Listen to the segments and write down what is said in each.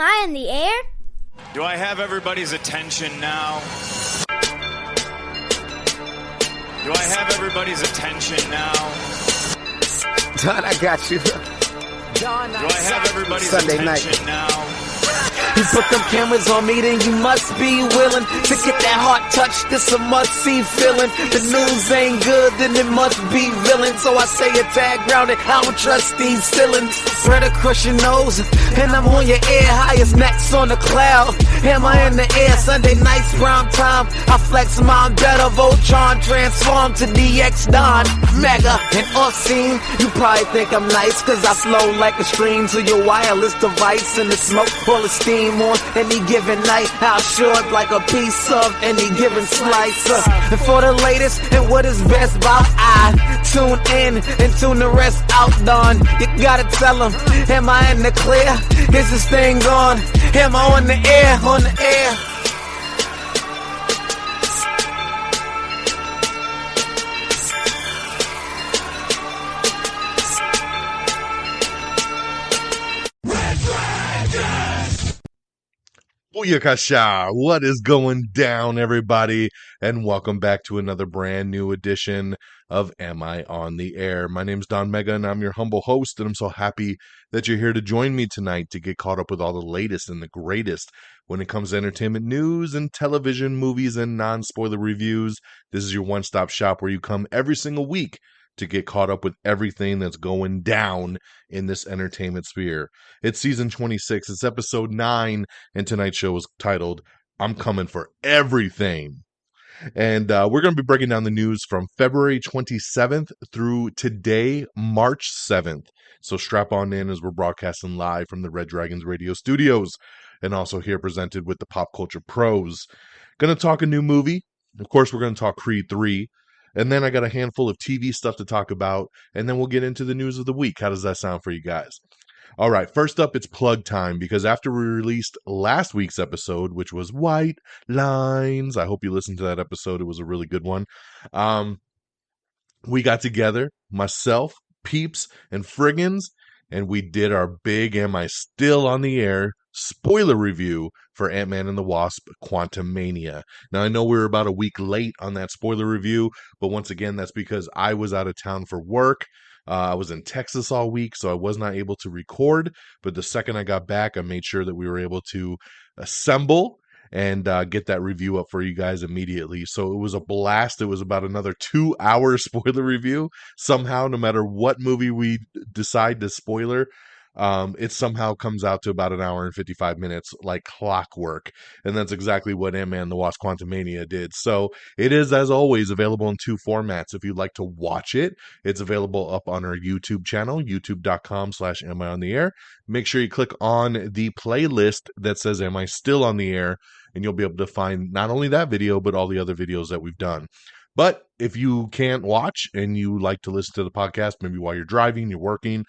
I in the air? Do I have everybody's attention now? Do I have everybody's attention now? Don, I got you. Don, do I have everybody's Sunday attention night. now? You put them cameras on me, then you must be willing to get that heart touch. This a must-see feeling. The news ain't good, then it must be villain. So I say a tag grounded, I don't trust these ceilings. Spread across your nose, and I'm on your ear. Highest necks on the cloud, hammer in the air. Sunday nights, prime time. I flex my better, Voltron transform to DX Don Mega. And off scene, you probably think I'm nice, cause I slow like a stream to your wireless device. And the smoke full of steam on any given night. I'll short like a piece of any given slice. And for the latest and what is best about I tune in and tune the rest out, Don. You gotta tell them, am I in the clear? Is this thing on? Am I on the air? On the air? Booyah Cashapp! What is going down, everybody? And welcome back to another brand new edition of Am I on the Air? My name's DONMEGA, and I'm your humble host, and I'm so happy that you're here to join me tonight to get caught up with all the latest and the greatest when it comes to entertainment news and television, movies, and non-spoiler reviews. This is your one-stop shop where you come every single week to get caught up with everything that's going down in this entertainment sphere. It's season 26, it's episode 9, and tonight's show is titled, I'm Coming for Everything. And we're going to be breaking down the news from February 27th through today, March 7th. So strap on in as we're broadcasting live from the Red Dragons Radio Studios, and also here presented with the Pop Culture Pros. Going to talk a new movie. Of course, we're going to talk Creed 3. And then I got a handful of TV stuff to talk about, and then we'll get into the news of the week. How does that sound for you guys? All right, first up, it's plug time, because after we released last week's episode, which was White Lines, I hope you listened to that episode. It was a really good one. We got together, myself, Peeps, and Friggins, and we did our big Am I Still on the Air spoiler review for Ant-Man and the Wasp: Quantumania. Now, I know we were about a week late on that spoiler review, but once again, that's because I was out of town for work. I was in Texas all week, so I was not able to record, but the second I got back, I made sure that we were able to assemble and get that review up for you guys immediately. So it was a blast. It was about another 2-hour spoiler review. Somehow, no matter what movie we decide to spoiler, it somehow comes out to about 1 hour and 55 minutes, like clockwork. And that's exactly what Ant-Man and the Wasp: Quantumania did. So it is, as always, available in 2 formats. If you'd like to watch it, it's available up on our YouTube channel, youtube.com/Am I on the Air. Make sure you click on the playlist that says Am I Still on the Air, and you'll be able to find not only that video, but all the other videos that we've done. But if you can't watch and you like to listen to the podcast, maybe while you're driving, you're working,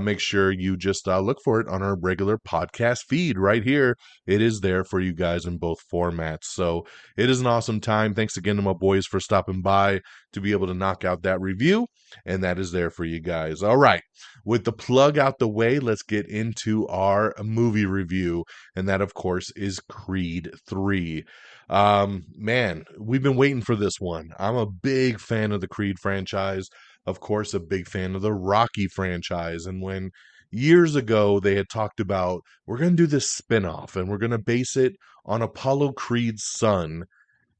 make sure you just look for it on our regular podcast feed right here. It is there for you guys in both formats. So it is an awesome time. Thanks again to my boys for stopping by to be able to knock out that review. And that is there for you guys. All right. With the plug out the way, let's get into our movie review. And that, of course, is Creed 3. Man, we've been waiting for this one. I'm a big fan of the Creed franchise. Of course, a big fan of the Rocky franchise. And when years ago they had talked about, we're going to do this spinoff and we're going to base it on Apollo Creed's son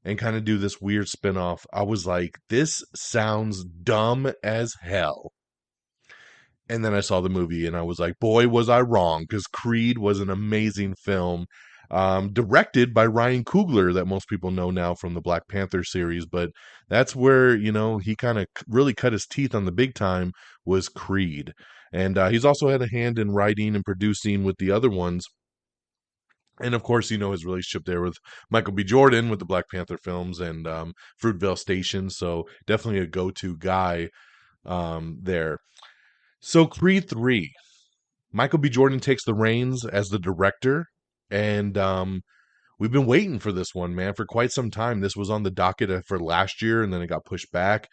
and kind of do this weird spinoff, I was like, this sounds dumb as hell. And then I saw the movie and I was like, boy, was I wrong, because Creed was an amazing film. Directed by Ryan Coogler, that most people know now from the Black Panther series, but that's where, he kind of really cut his teeth on the big time, was Creed. And he's also had a hand in writing and producing with the other ones. And of course, his relationship there with Michael B. Jordan with the Black Panther films and Fruitvale Station. So definitely a go-to guy there. So Creed 3, Michael B. Jordan takes the reins as the director. And we've been waiting for this one, man, for quite some time. This was on the docket for last year, and then it got pushed back.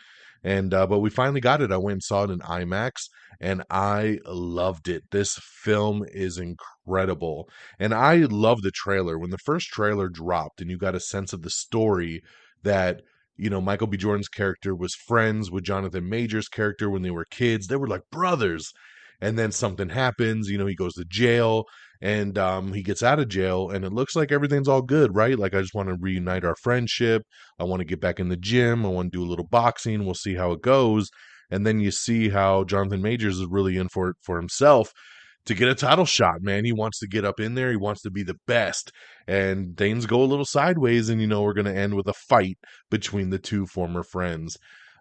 And but we finally got it. I went and saw it in IMAX, and I loved it. This film is incredible, and I love the trailer. When the first trailer dropped, and you got a sense of the story that, you know, Michael B. Jordan's character was friends with Jonathan Majors' character when they were kids. They were like brothers. And then something happens, you know, he goes to jail, and he gets out of jail, and it looks like everything's all good, right? Like, I just want to reunite our friendship. I want to get back in the gym. I want to do a little boxing. We'll see how it goes. And then you see how Jonathan Majors is really in for it for himself to get a title shot, man. He wants to get up in there. He wants to be the best. And things go a little sideways, and, you know, we're going to end with a fight between the two former friends.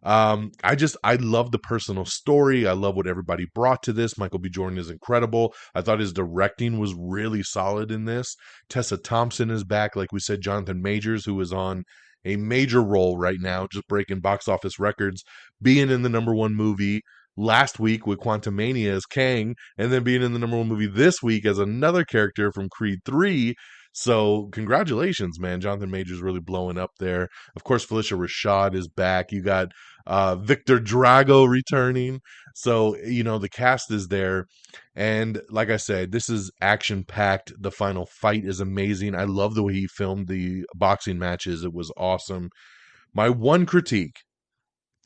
I love the personal story. I love what everybody brought to this. Michael B. Jordan is incredible. I thought his directing was really solid in this. Tessa Thompson is back. Like we said, Jonathan Majors, who is on a major role right now, just breaking box office records, being in the #1 movie last week with Quantumania as Kang, and then being in the #1 movie this week as another character from Creed 3. So congratulations, man. Jonathan Majors really blowing up there. Of course, Felicia Rashad is back. You got Victor Drago returning. So, you know, the cast is there. And like I said, this is action-packed. The final fight is amazing. I love the way he filmed the boxing matches. It was awesome. My one critique,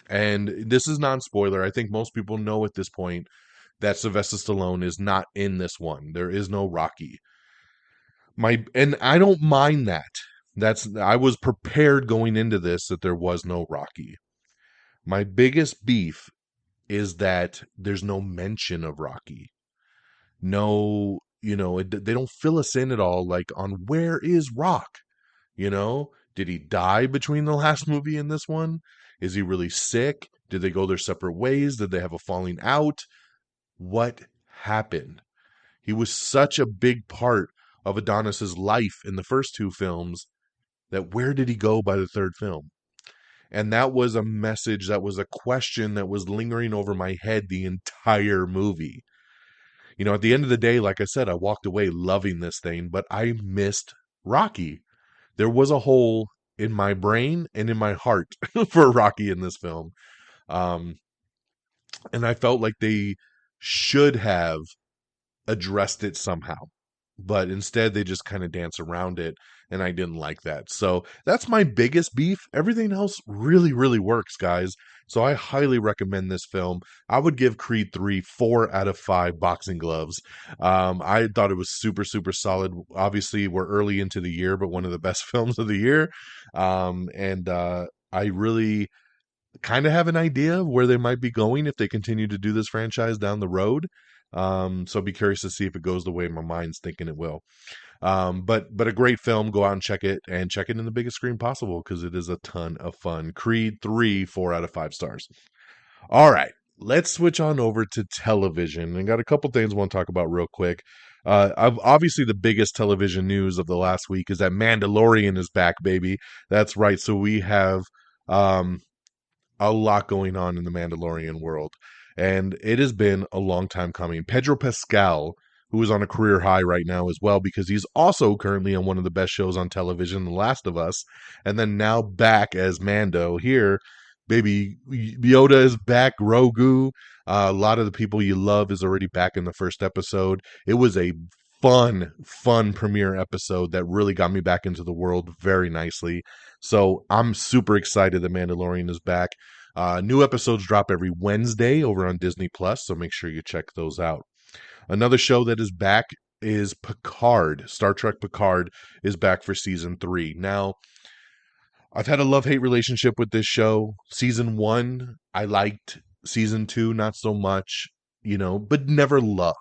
and this is non-spoiler, I think most people know at this point that Sylvester Stallone is not in this one. There is no Rocky. And I don't mind that. I was prepared going into this that there was no Rocky. My biggest beef is that there's no mention of Rocky. No, you know, they don't fill us in at all, like, on where is Rock? You know, did he die between the last movie and this one? Is he really sick? Did they go their separate ways? Did they have a falling out? What happened? He was such a big part of Adonis's life in the first two films that where did he go by the third film? And that was a message, that was a question that was lingering over my head the entire movie. You know, at the end of the day, like I said, I walked away loving this thing, but I missed Rocky. There was a hole in my brain and in my heart for Rocky in this film. And I felt like they should have addressed it somehow. But instead, they just kind of dance around it, and I didn't like that. So that's my biggest beef. Everything else really, really works, guys. So I highly recommend this film. I would give Creed 3 4 out of 5 boxing gloves. I thought it was super, super solid. Obviously, we're early into the year, but one of the best films of the year. I really kind of have an idea of where they might be going if they continue to do this franchise down the road. So I'll be curious to see if it goes the way my mind's thinking it will. But a great film. Go out and check it in the biggest screen possible, because it is a ton of fun. Creed 3, 4 out of 5 stars. All right, let's switch on over to television. I got a couple things I want to talk about real quick. Obviously, the biggest television news of the last week is that Mandalorian is back, baby. That's right. So we have a lot going on in the Mandalorian world, and it has been a long time coming. Pedro Pascal, who is on a career high right now as well, because he's also currently on one of the best shows on television, The Last of Us, and then now back as Mando here. Baby Yoda is back, Grogu. A lot of the people you love is already back in the first episode. It was a fun premiere episode that really got me back into the world very nicely. So I'm super excited that Mandalorian is back. New episodes drop every Wednesday over on Disney Plus, so make sure you check those out. Another show that is back is Picard. Star Trek Picard is back for season 3. Now, I've had a love-hate relationship with this show. Season 1, I liked. Season 2, not so much, you know, but never loved.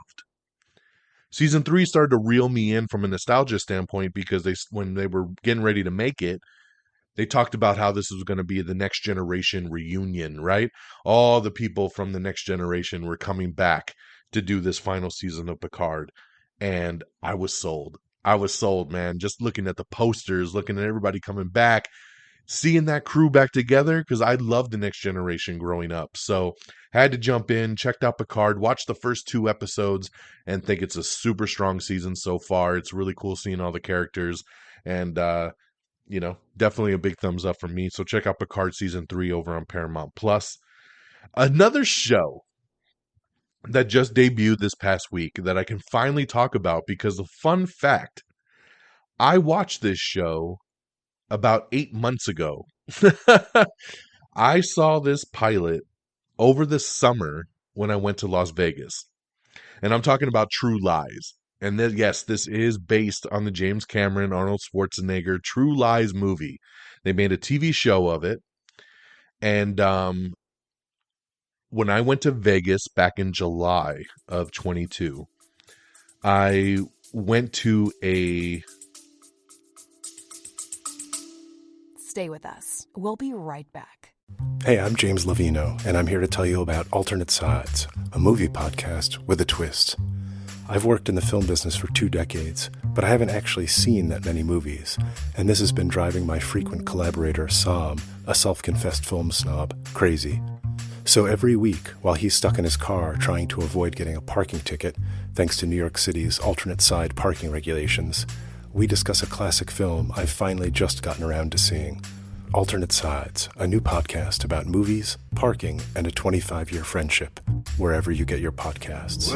Season 3 started to reel me in from a nostalgia standpoint, because when they were getting ready to make it, they talked about how this was going to be the next generation reunion, right? All the people from the next generation were coming back to do this final season of Picard. And I was sold. I was sold, man. Just looking at the posters, looking at everybody coming back, seeing that crew back together, because I loved the next generation growing up. So had to jump in, checked out Picard, watched the first 2 episodes, and think it's a super strong season so far. It's really cool seeing all the characters, and you know, definitely a big thumbs up from me. So check out Picard season 3 over on Paramount Plus. Another show that just debuted this past week that I can finally talk about because, of fun fact, I watched this show about 8 months ago. I saw this pilot over the summer when I went to Las Vegas. And I'm talking about True Lies. And yes, this is based on the James Cameron, Arnold Schwarzenegger True Lies movie. They made a TV show of it. And when I went to Vegas back in July of 22, I went to a... Stay with us. We'll be right back. Hey, I'm James Lovino, and I'm here to tell you about Alternate Sides, a movie podcast with a twist. I've worked in the film business for 2 decades, but I haven't actually seen that many movies, and this has been driving my frequent collaborator, Sam, a self-confessed film snob, crazy. So every week, while he's stuck in his car trying to avoid getting a parking ticket, thanks to New York City's alternate side parking regulations, we discuss a classic film I've finally just gotten around to seeing. Alternate Sides, a new podcast about movies, parking, and a 25-year friendship, wherever you get your podcasts.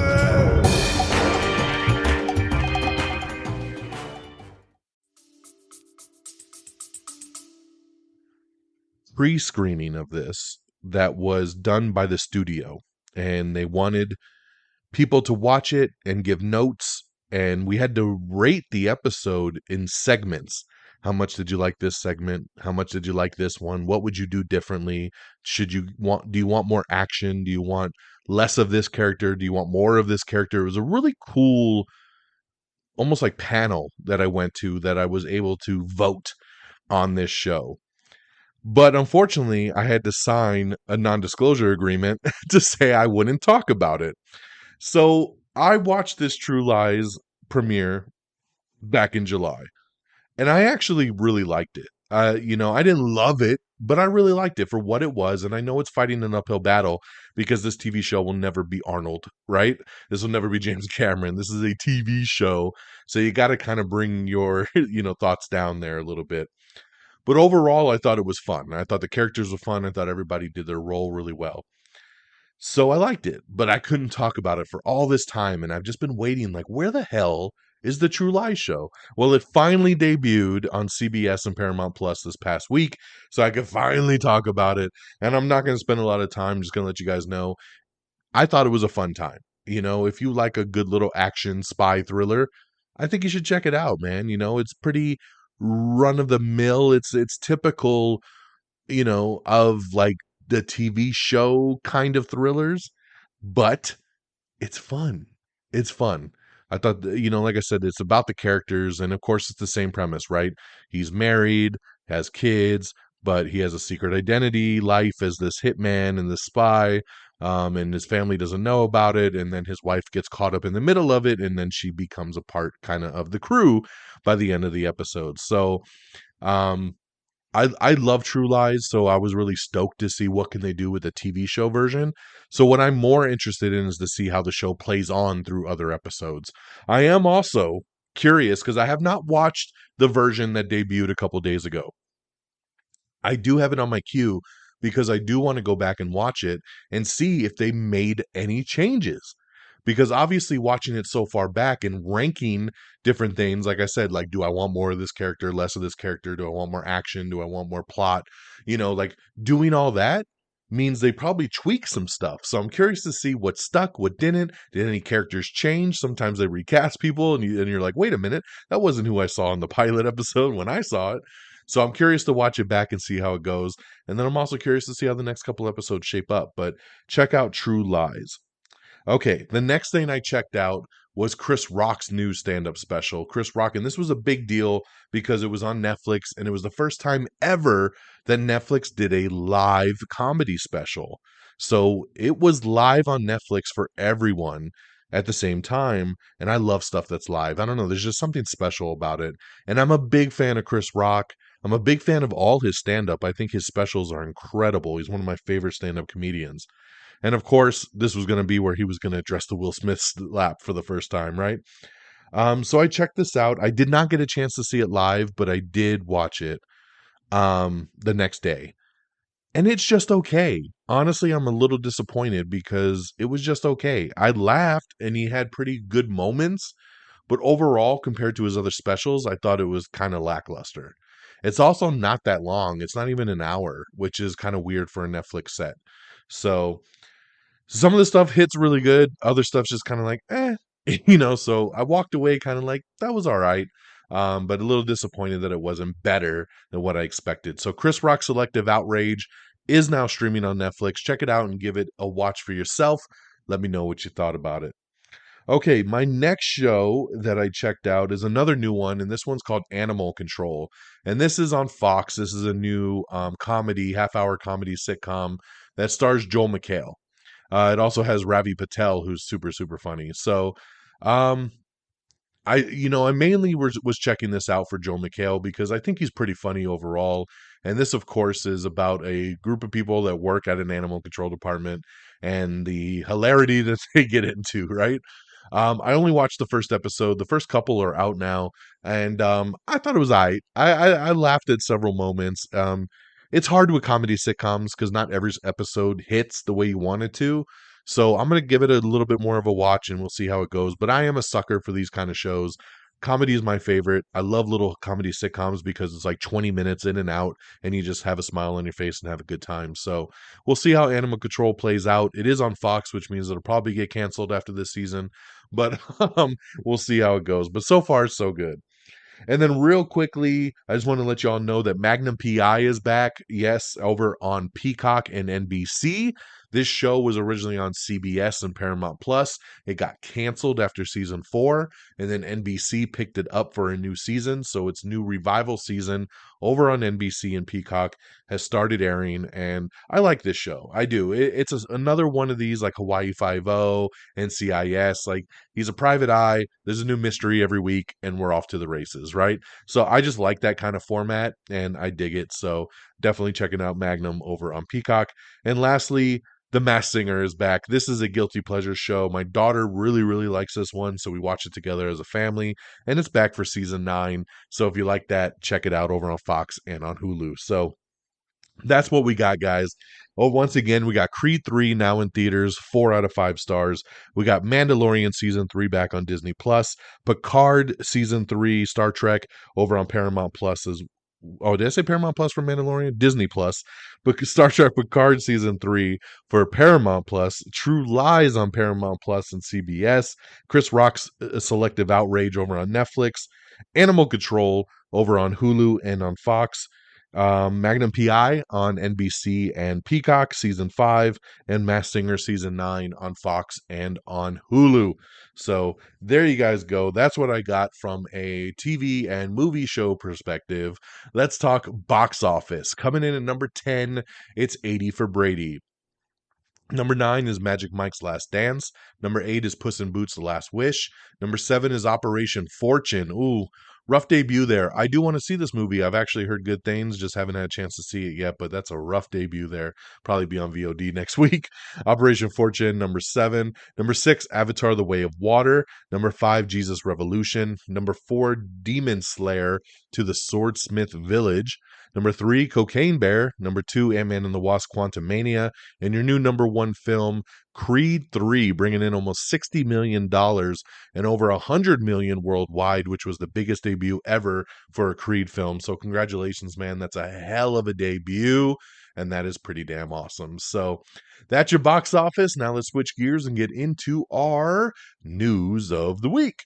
Pre-screening of this that was done by the studio, and they wanted people to watch it and give notes, and we had to rate the episode in segments. How much did you like this segment? How much did you like this one? What would you do differently? Do you want more action? Do you want less of this character? Do you want more of this character? It was a really cool, almost like panel that I went to that I was able to vote on this show. But unfortunately, I had to sign a non-disclosure agreement to say I wouldn't talk about it. So I watched this True Lies premiere back in July. And I actually really liked it. I didn't love it, but I really liked it for what it was. And I know it's fighting an uphill battle because this TV show will never be Arnold, right? This will never be James Cameron. This is a TV show. So you got to kind of bring your, thoughts down there a little bit. But overall, I thought it was fun. I thought the characters were fun. I thought everybody did their role really well. So I liked it, but I couldn't talk about it for all this time. And I've just been waiting, like, where the hell is the True Lies show? Well, it finally debuted on CBS and Paramount Plus this past week, so I could finally talk about it. And I'm not going to spend a lot of time. I'm just going to let you guys know. I thought it was a fun time. If you like a good little action spy thriller, I think you should check it out, man. It's pretty run of the mill. It's typical, of like the TV show kind of thrillers, but it's fun. It's fun. I thought, like I said, it's about the characters, and of course it's the same premise, right? He's married, has kids, but he has a secret identity life as this hitman and this spy, and his family doesn't know about it, and then his wife gets caught up in the middle of it, and then she becomes a part kind of the crew by the end of the episode. So, I love True Lies, so I was really stoked to see what can they do with the TV show version. So what I'm more interested in is to see how the show plays on through other episodes. I am also curious because I have not watched the version that debuted a couple days ago. I do have it on my queue because I do want to go back and watch it and see if they made any changes. Because obviously watching it so far back and ranking different things, like I said, like, do I want more of this character, less of this character? Do I want more action? Do I want more plot? Like doing all that means they probably tweak some stuff. So I'm curious to see what stuck, what didn't. Did any characters change? Sometimes they recast people and you're like, wait a minute, that wasn't who I saw in the pilot episode when I saw it. So I'm curious to watch it back and see how it goes. And then I'm also curious to see how the next couple episodes shape up. But check out True Lies. Okay, the next thing I checked out was Chris Rock's new stand-up special. Chris Rock, and this was a big deal because it was on Netflix, and it was the first time ever that Netflix did a live comedy special. So it was live on Netflix for everyone at the same time, and I love stuff that's live. I don't know, there's just something special about it. And I'm a big fan of Chris Rock. I'm a big fan of all his stand-up. I think his specials are incredible. He's one of my favorite stand-up comedians. And of course, this was going to be where he was going to address the Will Smith slap for the first time, right? So I checked this out. I did not get a chance to see it live, but I did watch it the next day. And it's just okay. Honestly, I'm a little disappointed because it was just okay. I laughed and he had pretty good moments, but overall, compared to his other specials, I thought it was kind of lackluster. It's also not that long. It's not even an hour, which is kind of weird for a Netflix set. So some of the stuff hits really good. Other stuff's just kind of like, so I walked away kind of like, that was all right. But a little disappointed that it wasn't better than what I expected. So Chris Rock Selective Outrage is now streaming on Netflix. Check it out and give it a watch for yourself. Let me know what you thought about it. Okay, my next show that I checked out is another new one, and this one's called Animal Control. And this is on Fox. This is a new comedy, half-hour comedy sitcom that stars Joel McHale. It also has Ravi Patel, who's super, super funny. So, um, I mainly was checking this out for Joel McHale because I think he's pretty funny overall. And this, of course, is about a group of people that work at an animal control department and the hilarity that they get into, right? I only watched the first episode. The first couple are out now, and I thought it was all right. I laughed at several moments. It's hard with comedy sitcoms because not every episode hits the way you want it to. So I'm going to give it a little bit more of a watch and we'll see how it goes. But I am a sucker for these kind of shows. Comedy is my favorite. I love little comedy sitcoms because it's like 20 minutes in and out and you just have a smile on your face and have a good time. So we'll see how Animal Control plays out. It is on Fox, which means it'll probably get canceled after this season, but we'll see how it goes. But so far, so good. And then real quickly, I just want to let y'all know that Magnum PI is back. Yes, over on Peacock and NBC. This show was originally on CBS and Paramount Plus. It got canceled after season 4, and then NBC picked it up for a new season. So its new revival season over on NBC and Peacock has started airing, and I like this show. I do. It's another one of these like Hawaii Five-0, NCIS. Like he's a private eye. There's a new mystery every week, and we're off to the races, right? So I just like that kind of format, and I dig it. So definitely checking out Magnum over on Peacock. And lastly, The Masked Singer is back. This is a guilty pleasure show. My daughter really, really likes this one, so we watch it together as a family, and it's back for season 9. So if you like that, check it out over on Fox and on Hulu. So that's what we got, guys. Oh, once again, we got Creed 3 now in theaters, 4 out of 5 stars. We got Mandalorian season 3 back on Disney Plus. Picard season 3, Star Trek over on Paramount Plus as oh, did I say Paramount Plus for Mandalorian? Disney Plus. But Star Trek Picard season 3 for Paramount Plus. True Lies on Paramount Plus and CBS. Chris Rock's Selective Outrage over on Netflix. Animal Control over on Hulu and on Fox. Magnum PI on NBC and Peacock season 5, and Masked Singer season 9 on Fox and on Hulu. So there you guys go. That's what I got from a TV and movie show perspective. Let's talk box office. Coming in at number 10, it's 80 for Brady. Number 9 is Magic Mike's Last Dance. Number 8 is Puss in Boots: The Last Wish. Number 7 is Operation Fortune. Ooh, rough debut there. I do want to see this movie. I've actually heard good things, just haven't had a chance to see it yet, but that's a rough debut there. Probably be on VOD next week. Operation Fortune, number 7. Number 6, Avatar: The Way of Water. Number 5, Jesus Revolution. Number 4, Demon Slayer to the Swordsmith Village. Number 3, Cocaine Bear. Number 2, Ant-Man and the Wasp: Quantumania. And your new number 1 film, Creed 3, bringing in almost $60 million and over $100 million worldwide, which was the biggest debut ever for a Creed film. So congratulations, man. That's a hell of a debut, and that is pretty damn awesome. So that's your box office. Now let's switch gears and get into our news of the week.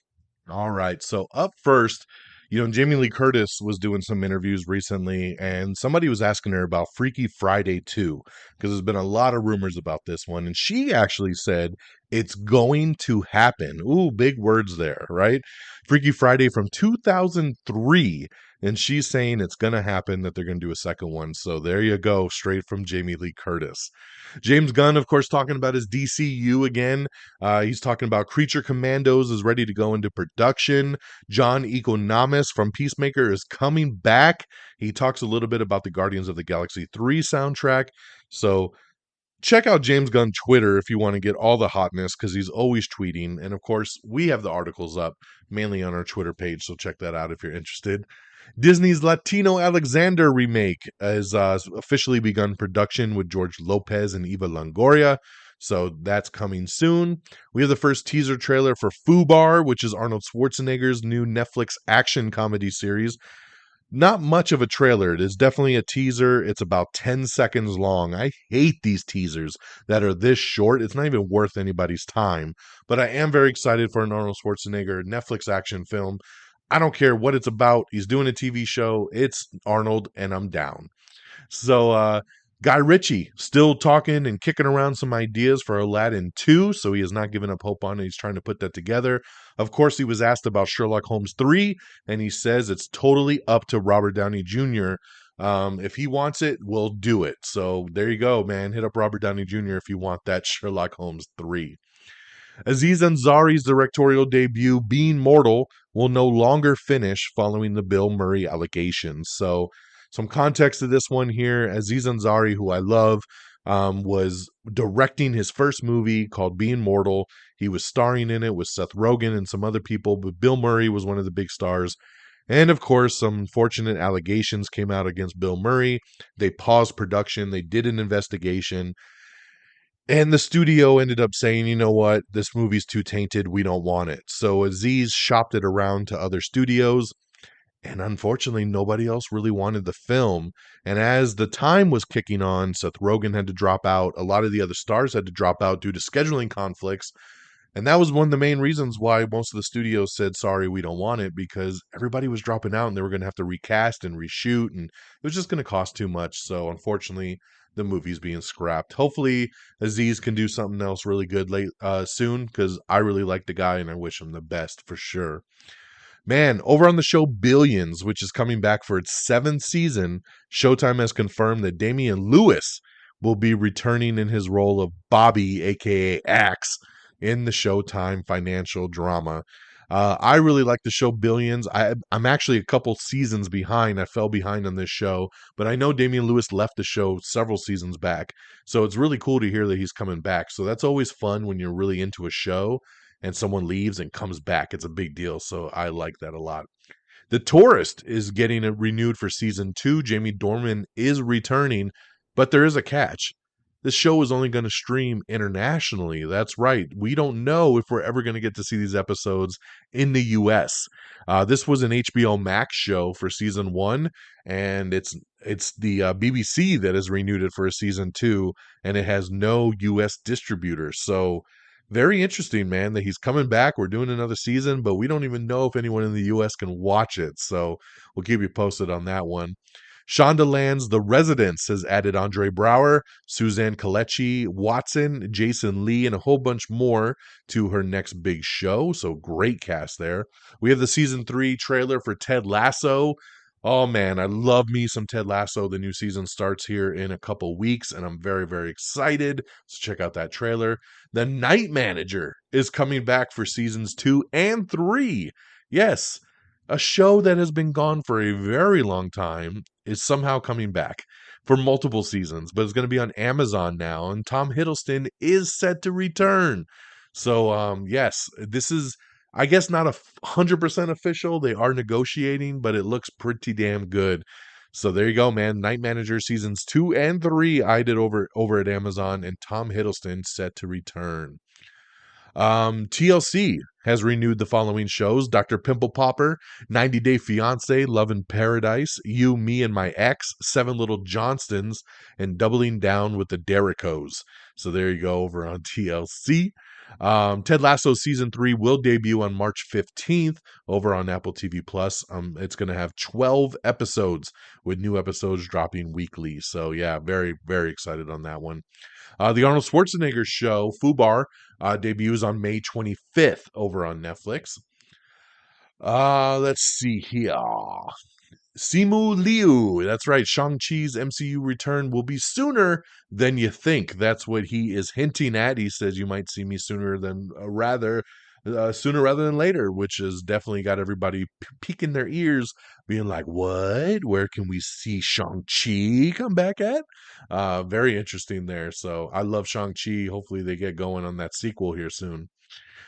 All right, so up first, Jamie Lee Curtis was doing some interviews recently, and somebody was asking her about Freaky Friday 2, because there's been a lot of rumors about this one, and she actually said it's going to happen. Ooh, big words there, right? Freaky Friday from 2003, and she's saying it's going to happen, that they're going to do a second one. So there you go, straight from Jamie Lee Curtis. James Gunn, of course, talking about his DCU again. He's talking about Creature Commandos is ready to go into production. John Economos from Peacemaker is coming back. He talks a little bit about the Guardians of the Galaxy 3 soundtrack. So check out James Gunn Twitter if you want to get all the hotness, because he's always tweeting. And of course, we have the articles up mainly on our Twitter page, so check that out if you're interested. Disney's Latino Alexander remake has officially begun production with George Lopez and Eva Longoria. So that's coming soon. We have the first teaser trailer for Fubar, which is Arnold Schwarzenegger's new Netflix action comedy series. Not much of a trailer. It is definitely a teaser. It's about 10 seconds long. I hate these teasers that are this short. It's not even worth anybody's time. But I am very excited for an Arnold Schwarzenegger Netflix action film. I don't care what it's about. He's doing a TV show. It's Arnold, and I'm down. So, Guy Ritchie still talking and kicking around some ideas for Aladdin 2, so he has not given up hope on it. He's trying to put that together. Of course, he was asked about Sherlock Holmes 3, and he says it's totally up to Robert Downey Jr. If he wants it, we'll do it. So there you go, man. Hit up Robert Downey Jr. if you want that Sherlock Holmes 3. Aziz Ansari's directorial debut, Being Mortal, will no longer finish following the Bill Murray allegations. So, some context to this one here. Aziz Ansari, who I love, was directing his first movie called Being Mortal. He was starring in it with Seth Rogen and some other people, but Bill Murray was one of the big stars. And of course, some unfortunate allegations came out against Bill Murray. They paused production. They did an investigation. And the studio ended up saying, you know what, this movie's too tainted. We don't want it. So Aziz shopped it around to other studios. And unfortunately, nobody else really wanted the film. And as the time was kicking on, Seth Rogen had to drop out. A lot of the other stars had to drop out due to scheduling conflicts. And that was one of the main reasons why most of the studios said, sorry, we don't want it, because everybody was dropping out and they were going to have to recast and reshoot. And it was just going to cost too much. So unfortunately, the movie's being scrapped. Hopefully, Aziz can do something else really good soon, because I really like the guy and I wish him the best for sure. Man, over on the show Billions, which is coming back for its 7th season, Showtime has confirmed that Damian Lewis will be returning in his role of Bobby, aka Axe, in the Showtime financial drama. I really like the show Billions. I'm actually a couple seasons behind. I fell behind on this show, but I know Damian Lewis left the show several seasons back. So it's really cool to hear that he's coming back. So that's always fun when you're really into a show and someone leaves and comes back. It's a big deal. So I like that a lot. The Tourist is getting it renewed for season 2. Jamie Dornan is returning, but there is a catch. This show is only going to stream internationally. That's right. We don't know if we're ever going to get to see these episodes in the US. This was an HBO Max show for season 1, and it's the BBC that has renewed it for a season 2, and it has no US distributor. So very interesting, man, that he's coming back. We're doing another season, but we don't even know if anyone in the US can watch it. So we'll keep you posted on that one. Shondaland's The Residence has added Andre Braugher, Suzanne Kelechi, Watson, Jason Lee, and a whole bunch more to her next big show. So great cast there. We have the season 3 trailer for Ted Lasso. Oh man, I love me some Ted Lasso. The new season starts here in a couple weeks, and I'm very, very excited. So check out that trailer. The Night Manager is coming back for seasons 2 and 3. Yes, a show that has been gone for a very long time is somehow coming back for multiple seasons, but it's going to be on Amazon now, and Tom Hiddleston is set to return. So, yes, this is, I guess, not 100% official. They are negotiating, but it looks pretty damn good. So there you go, man. Night Manager seasons 2 and 3 I did over at Amazon, and Tom Hiddleston set to return. TLC has renewed the following shows: Dr. Pimple Popper, 90 Day Fiance, Love in Paradise, You, Me, and My Ex, 7 Little Johnstons, and Doubling Down with the Derricos. So there you go over on TLC. Ted Lasso season 3 will debut on March 15th over on Apple TV Plus. It's going to have 12 episodes with new episodes dropping weekly. So yeah, very, very excited on that one. The Arnold Schwarzenegger show, Fubar, debuts on May 25th over on Netflix. Let's see here. Simu Liu. That's right. Shang-Chi's MCU return will be sooner than you think. That's what he is hinting at. He says you might see me sooner rather than later, which has definitely got everybody peeking their ears, being like, what? Where can we see Shang-Chi come back at? Very interesting there. So I love Shang-Chi. Hopefully they get going on that sequel here soon.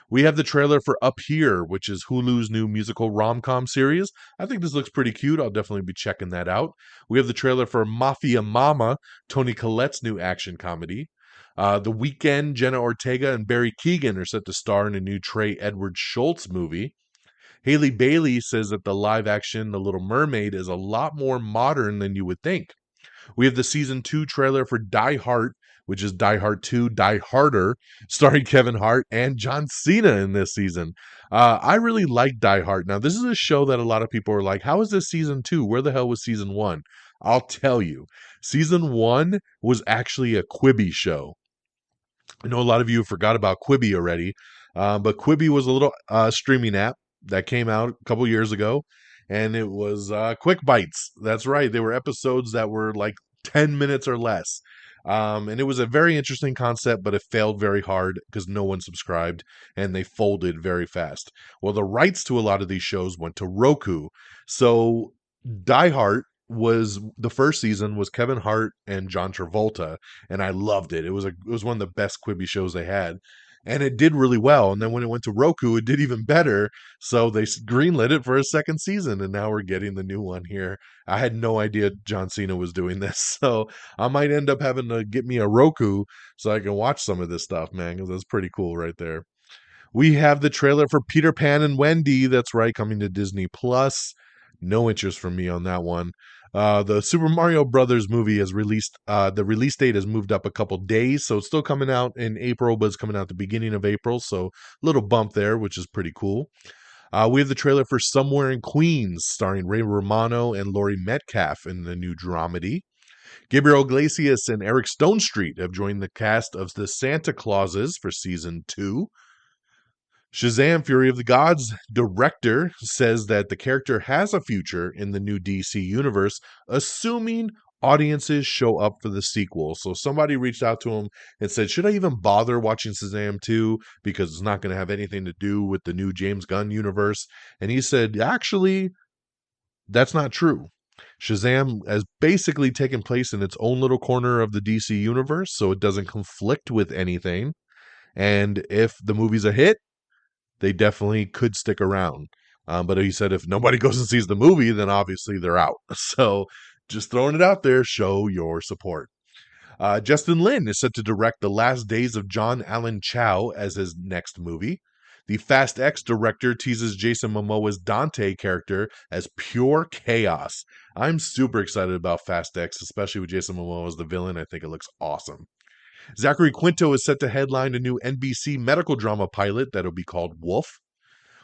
We have the trailer for Up Here, which is Hulu's new musical rom-com series. I think this looks pretty cute. I'll definitely be checking that out. We have the trailer for Mafia Mama, Toni Collette's new action comedy. The Weeknd, Jenna Ortega, and Barry Keoghan are set to star in a new Trey Edward Schultz movie. Haley Bailey says that the live-action The Little Mermaid is a lot more modern than you would think. We have the season 2 trailer for Die Hard, which is Die Hard 2, Die Harder, starring Kevin Hart and John Cena in this season. I really like Die Hard. Now, this is a show that a lot of people are like, how is this season 2? Where the hell was season 1? I'll tell you. Season 1 was actually a Quibi show. I know a lot of you forgot about Quibi already, but Quibi was a little streaming app that came out a couple years ago, and it was quick bites. That's right. They were episodes that were like 10 minutes or less. And it was a very interesting concept, but it failed very hard because no one subscribed and they folded very fast. Well, the rights to a lot of these shows went to Roku. So Die Hard was the first season was Kevin Hart and John Travolta, and I loved it. It was one of the best Quibi shows they had. And it did really well. And then when it went to Roku, it did even better. So they greenlit it for a second season. And now we're getting the new one here. I had no idea John Cena was doing this. So I might end up having to get me a Roku so I can watch some of this stuff, man, because that's pretty cool right there. We have the trailer for Peter Pan and Wendy. That's right, coming to Disney Plus. No interest from me on that one. The Super Mario Brothers movie has released. The release date has moved up a couple days, so it's still coming out in April, but it's coming out at the beginning of April, so a little bump there, which is pretty cool. We have the trailer for Somewhere in Queens, starring Ray Romano and Laurie Metcalf in the new dramedy. Gabriel Iglesias and Eric Stonestreet have joined the cast of the Santa Clauses for season 2. Shazam! Fury of the Gods director says that the character has a future in the new DC universe, assuming audiences show up for the sequel. So somebody reached out to him and said, should I even bother watching Shazam 2 because it's not going to have anything to do with the new James Gunn universe? And he said, actually, that's not true. Shazam has basically taken place in its own little corner of the DC universe, so it doesn't conflict with anything. And if the movie's a hit, they definitely could stick around. But he said if nobody goes and sees the movie, then obviously they're out. So just throwing it out there, show your support. Justin Lin is set to direct The Last Days of John Allen Chow as his next movie. The Fast X director teases Jason Momoa's Dante character as pure chaos. I'm super excited about Fast X, especially with Jason Momoa as the villain. I think it looks awesome. Zachary Quinto is set to headline a new NBC medical drama pilot that'll be called Wolf.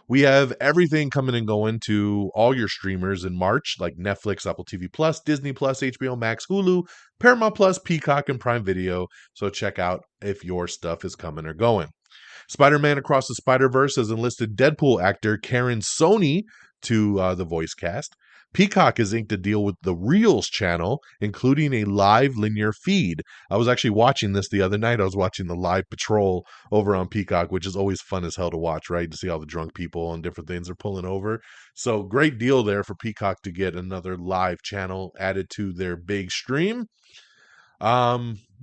We have everything coming and going to all your streamers in March, like Netflix, Apple TV Plus, Disney Plus, HBO Max, Hulu, Paramount Plus, Peacock, and Prime Video. So check out if your stuff is coming or going. Spider-Man Across the Spider-Verse has enlisted Deadpool actor Karen Sony to the voice cast. Peacock has inked a deal with the Reels channel, including a live linear feed. I was actually watching this the other night. I was watching the live patrol over on Peacock, which is always fun as hell to watch, right? To see all the drunk people and different things they're pulling over. So great deal there for Peacock to get another live channel added to their big stream.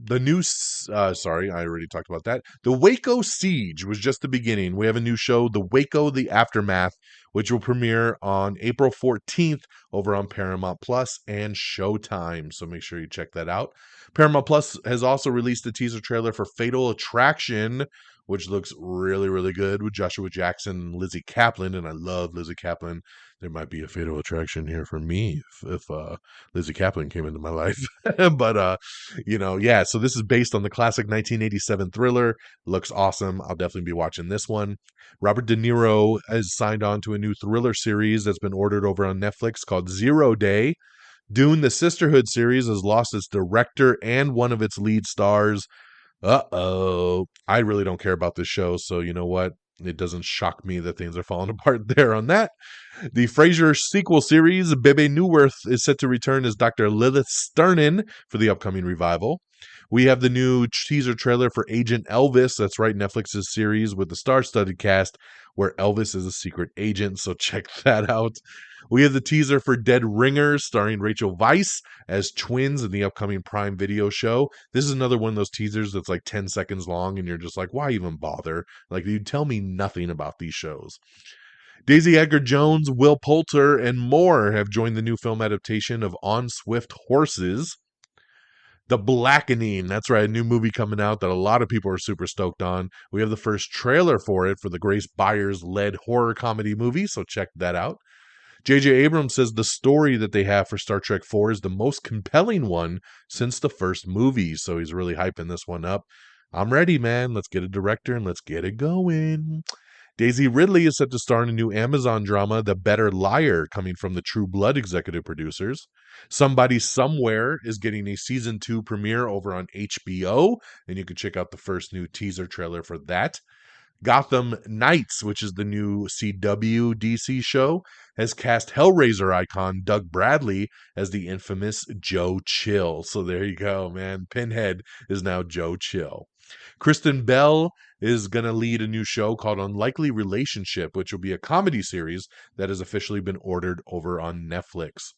The new, sorry, I already talked about that. The Waco Siege was just the beginning. We have a new show, The Waco, The Aftermath, which will premiere on April 14th over on Paramount Plus and Showtime. So make sure you check that out. Paramount Plus has also released a teaser trailer for Fatal Attraction, which looks really, really good with Joshua Jackson and Lizzie Kaplan. And I love Lizzie Kaplan. There might be a fatal attraction here for me if Lizzie Kaplan came into my life. But, yeah, so this is based on the classic 1987 thriller. Looks awesome. I'll definitely be watching this one. Robert De Niro has signed on to a new thriller series that's been ordered over on Netflix called 0 Day. Dune, the Sisterhood series, has lost its director and one of its lead stars. Uh-oh. I really don't care about this show, so you know what? It doesn't shock me that things are falling apart there on that. The Frasier sequel series, Bebe Neuwirth, is set to return as Dr. Lilith Sternin for the upcoming revival. We have the new teaser trailer for Agent Elvis. That's right, Netflix's series with the star-studded cast where Elvis is a secret agent, so check that out. We have the teaser for Dead Ringers starring Rachel Weisz as twins in the upcoming Prime Video show. This is another one of those teasers that's like 10 seconds long and you're just like, why even bother? Like, you tell me nothing about these shows. Daisy Edgar Jones, Will Poulter, and more have joined the new film adaptation of On Swift Horses. The Blackening, that's right, a new movie coming out that a lot of people are super stoked on. We have the first trailer for it for the Grace Byers-led horror comedy movie, so check that out. J.J. Abrams says the story that they have for Star Trek 4 is the most compelling one since the first movie, so he's really hyping this one up. I'm ready, man. Let's get a director and let's get it going. Daisy Ridley is set to star in a new Amazon drama, The Better Liar, coming from the True Blood executive producers. Somebody Somewhere is getting a season 2 premiere over on HBO, and you can check out the first new teaser trailer for that. Gotham Knights, which is the new CW DC show, has cast Hellraiser icon Doug Bradley as the infamous Joe Chill. So there you go, man. Pinhead is now Joe Chill. Kristen Bell is going to lead a new show called Unlikely Relationship, which will be a comedy series that has officially been ordered over on Netflix.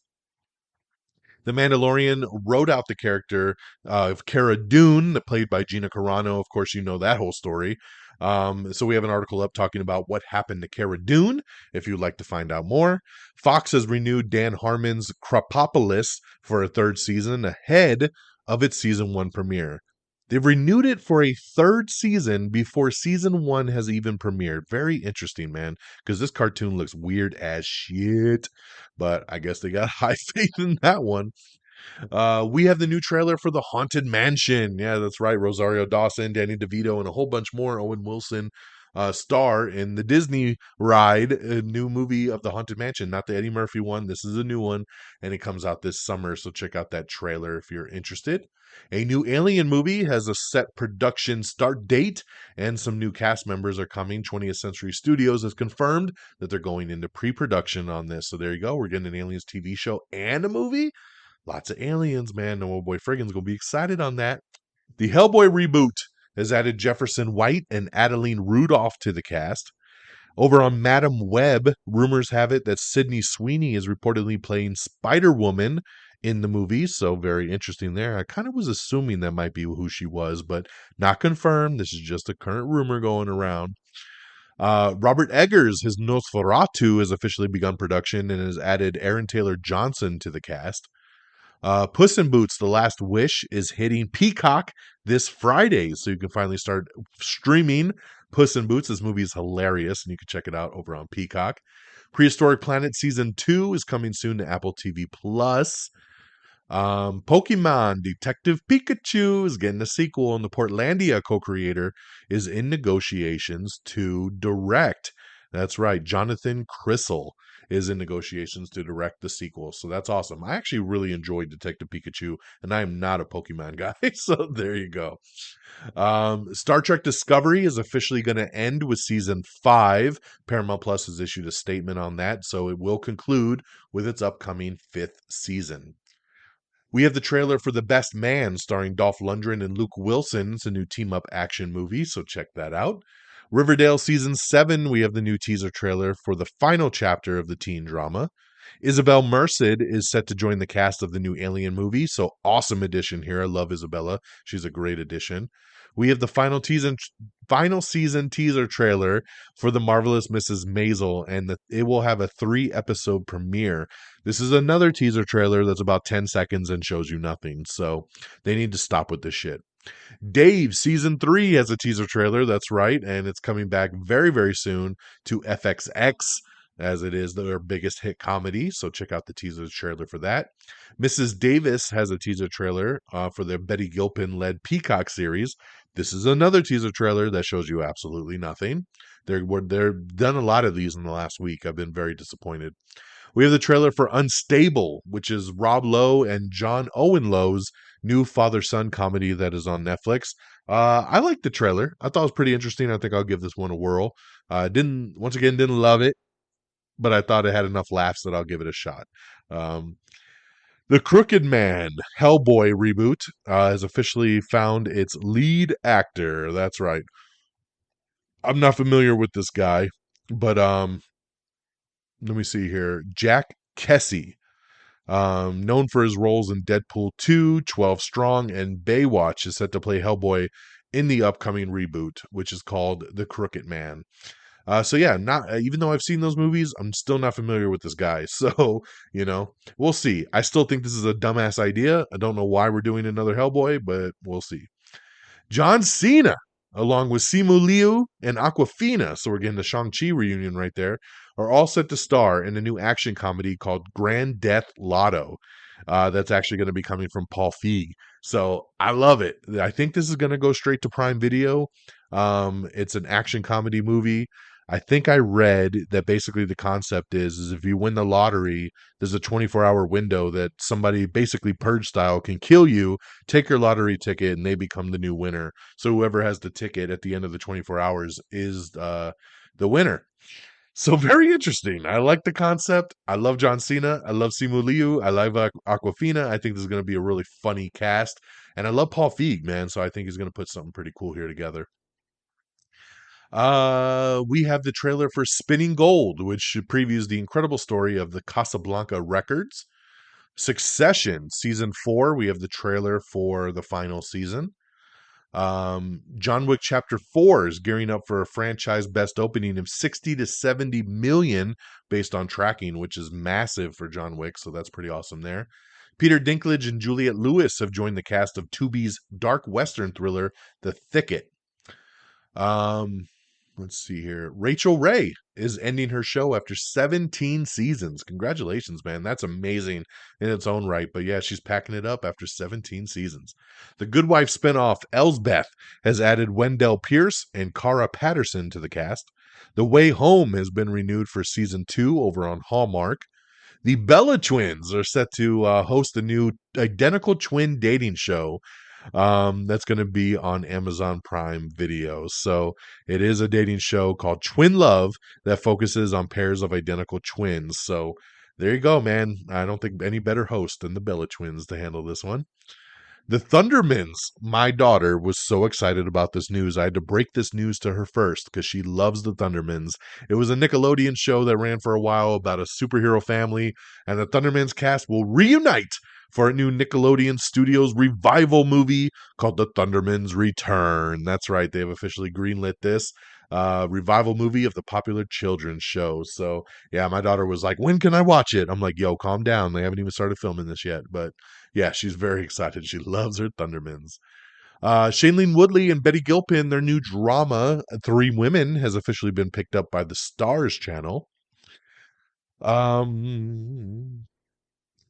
The Mandalorian wrote out the character of Cara Dune, played by Gina Carano. Of course, you know that whole story. So we have an article up talking about what happened to Cara Dune, if you'd like to find out more. Fox has renewed Dan Harmon's Krapopolis for a third season ahead of its season 1 premiere. They've renewed it for a third season before season 1 has even premiered. Very interesting, man, because this cartoon looks weird as shit. But I guess they got high faith in that one. We have the new trailer for The Haunted Mansion. Yeah, that's right. Rosario Dawson, Danny DeVito, and a whole bunch more. Owen Wilson star in the Disney ride, a new movie of The Haunted Mansion. Not the Eddie Murphy one. This is a new one, and it comes out this summer. So check out that trailer if you're interested. A new Alien movie has a set production start date, and some new cast members are coming. 20th Century Studios has confirmed that they're going into pre-production on this. So there you go. We're getting an Aliens TV show and a movie. Lots of aliens, man. No, boy Friggins gonna be excited on that. The Hellboy reboot has added Jefferson White and Adeline Rudolph to the cast. Over on Madam Web, rumors have it that Sydney Sweeney is reportedly playing Spider-Woman in the movie, so very interesting there. I kind of was assuming that might be who she was, but not confirmed. This is just a current rumor going around. Robert Eggers, his Nosferatu, has officially begun production and has added Aaron Taylor Johnson to the cast. Puss in Boots: The Last Wish is hitting Peacock this Friday, so you can finally start streaming Puss in Boots. This movie is hilarious, and you can check it out over on Peacock. Prehistoric Planet Season 2 is coming soon to Apple TV+. Pokemon Detective Pikachu is getting a sequel, and the Portlandia co-creator is in negotiations to direct. That's right, Jonathan Crystal is in negotiations to direct the sequel, so that's awesome. I actually really enjoyed Detective Pikachu, and I am not a Pokemon guy, so there you go. Star Trek Discovery is officially going to end with season 5. Paramount Plus has issued a statement on that, so it will conclude with its upcoming 5th season. We have the trailer for The Best Man starring Dolph Lundgren and Luke Wilson. It's a new team-up action movie, so check that out. Riverdale Season 7, we have the new teaser trailer for the final chapter of the teen drama. Isabel Merced is set to join the cast of the new Alien movie, so awesome addition here. I love Isabella. She's a great addition. We have the final season teaser trailer for The Marvelous Mrs. Maisel, and it will have a 3-episode premiere. This is another teaser trailer that's about 10 seconds and shows you nothing, so they need to stop with this shit. Dave Season 3 has a teaser trailer, that's right, and it's coming back very, very soon to FXX, as it is their biggest hit comedy, so check out the teaser trailer for that. Mrs. Davis has a teaser trailer for their Betty Gilpin-led Peacock series. This is another teaser trailer that shows you absolutely nothing. They've done a lot of these in the last week. I've been very disappointed. We have the trailer for Unstable, which is Rob Lowe and John Owen Lowe's new father-son comedy that is on Netflix. I liked the trailer. I thought it was pretty interesting. I think I'll give this one a whirl. Didn't love it, but I thought it had enough laughs that I'll give it a shot. The Crooked Man Hellboy reboot has officially found its lead actor. That's right. I'm not familiar with this guy, but let me see here. Jack Kesey, known for his roles in Deadpool 2, 12 Strong, and Baywatch, is set to play Hellboy in the upcoming reboot, which is called The Crooked Man. So yeah, not even though I've seen those movies, I'm still not familiar with this guy. So, we'll see. I still think this is a dumbass idea. I don't know why we're doing another Hellboy, but we'll see. John Cena, along with Simu Liu and Aquafina, so we're getting the Shang-Chi reunion right there, are all set to star in a new action comedy called Grand Death Lotto. That's actually going to be coming from Paul Feig. So I love it. I think this is going to go straight to Prime Video. It's an action comedy movie. I think I read that basically the concept is if you win the lottery, there's a 24-hour window that somebody basically purge style can kill you, take your lottery ticket, and they become the new winner. So whoever has the ticket at the end of the 24 hours is the winner. So very interesting. I like the concept. I love John Cena. I love Simu Liu. I love Aquafina. I think this is going to be a really funny cast. And I love Paul Feig, man. So I think he's going to put something pretty cool here together. We have the trailer for Spinning Gold, which previews the incredible story of the Casablanca Records. Succession, season 4. We have the trailer for the final season. John Wick Chapter 4 is gearing up for a franchise best opening of 60 to 70 million based on tracking, which is massive for John Wick, so that's pretty awesome there. Peter Dinklage and Juliette Lewis have joined the cast of Tubi's dark western thriller, The Thicket. Let's see here. Rachel Ray is ending her show after 17 seasons. Congratulations, man. That's amazing in its own right. But yeah, she's packing it up after 17 seasons. The Good Wife spinoff, Elsbeth, has added Wendell Pierce and Cara Patterson to the cast. The Way Home has been renewed for season 2 over on Hallmark. The Bella Twins are set to host a new identical twin dating show that's going to be on Amazon Prime Video. So it is a dating show called Twin Love that focuses on pairs of identical twins. So there you go, man. I don't think any better host than the Bella Twins to handle this one. The Thundermans. My daughter was so excited about this news. I had to break this news to her first because she loves the Thundermans. It was a Nickelodeon show that ran for a while about a superhero family, and the Thundermans cast will reunite for a new Nickelodeon Studios revival movie called The Thundermans Return. That's right, they have officially greenlit this revival movie of the popular children's show. So yeah, my daughter was like, when can I watch it? I'm like, yo, calm down. They haven't even started filming this yet. But yeah, she's very excited. She loves her Thundermans. Shailene Woodley and Betty Gilpin, their new drama, Three Women, has officially been picked up by the Stars channel.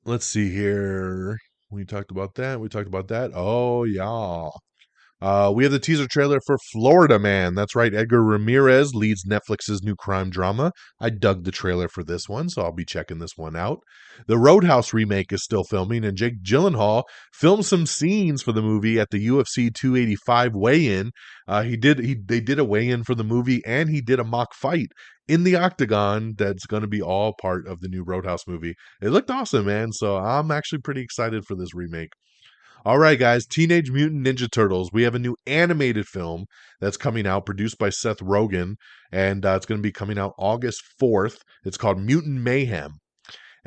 Let's see here. We talked about that. Oh, yeah. We have the teaser trailer for Florida Man. That's right. Edgar Ramirez leads Netflix's new crime drama. I dug the trailer for this one, so I'll be checking this one out. The Roadhouse remake is still filming, and Jake Gyllenhaal filmed some scenes for the movie at the UFC 285 weigh-in. They did a weigh-in for the movie, and he did a mock fight in the octagon that's going to be all part of the new Roadhouse movie. It looked awesome, man, so I'm actually pretty excited for this remake. All right, guys, Teenage Mutant Ninja Turtles. We have a new animated film that's coming out, produced by Seth Rogen, and it's going to be coming out August 4th. It's called Mutant Mayhem.